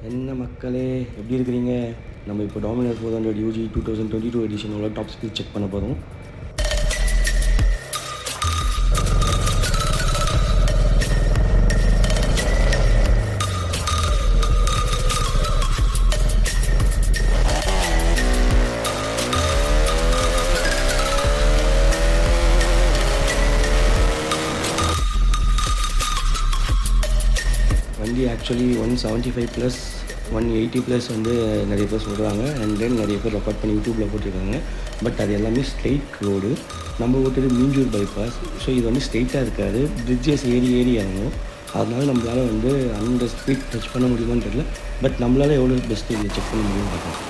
என்ன மக்களே எப்படி இருக்கிறீங்க? நம்ம இப்போ டாமினார் 400 யூஜி 2022 எடிஷனோட டாப் ஸ்பீட் செக் பண்ண போகிறோம். வண்டி ஆக்சுவலி 175 ப்ளஸ் 180 ப்ளஸ் வந்து நிறைய பேர் சொல்கிறாங்க. அண்ட் தென் நிறைய பேர் ரெக்கார்ட் பண்ணி யூடியூப்பில் போட்டிருக்காங்க. பட் அது எல்லாமே ஸ்ட்ரெயிட் ரோடு. நம்ம ஓட்டுறது மீஞ்சூர் பைபாஸ். ஸோ இது வந்து ஸ்ட்ரெயிட்டாக இருக்காது, பிரிட்ஜஸ் ஏறி இறங்கும். அதனால நம்மளால் வந்து அந்த ஸ்பீட் டச் பண்ண முடியுமான்னு தெரியல. பட் நம்மளால் எவ்வளோ பெஸ்ட்டு இதில் செக் பண்ண முடியும்னு பார்க்கலாம்.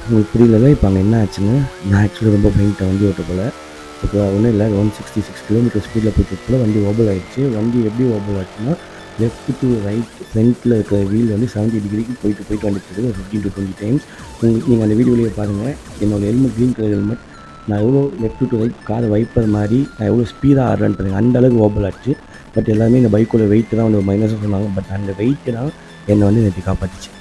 உங்களுக்கு புரியல. இப்போ அங்கே என்ன ஆச்சுன்னு, நான் ஆக்சுவலி ரொம்ப பயந்துட்டேன் வண்டி ஓட்ட போல். இப்போ ஒன்றும் இல்லை, 166 கிலோமீட்டர் ஸ்பீடில் போய்ட்டு போல் வண்டி ஓபல் ஆகிடுச்சு. வண்டி எப்படி ஓபல் ஆச்சுன்னா, லெஃப்ட் டு ரைட் ஃப்ரண்ட்டில் இருக்கிற வீல் வந்து 70 டிகிரிக்கு போயிட்டு வந்துட்டு இருக்குது 15 to 20 டைம்ஸ். நீங்கள் அந்த வீடியோலேயே பாருங்கள். என்னோடய ஹெல்மெட் க்ரீன் கலர் ஹெல்மெட், நான் எவ்வளோ left to right car wiper மாதிரி நான் எவ்வளோ ஸ்பீடாக ஆடுறேன்னு பாருங்கள். அந்தளவுக்கு ஓபல் ஆச்சு. பட் எல்லாமே இந்த பைக்கோட வெயிட்டு தான் வந்து மைனஸாக சொன்னாங்க. பட் அந்த வெயிட்டு தான் என்னை வந்து நேற்று காப்பாற்றிச்சு.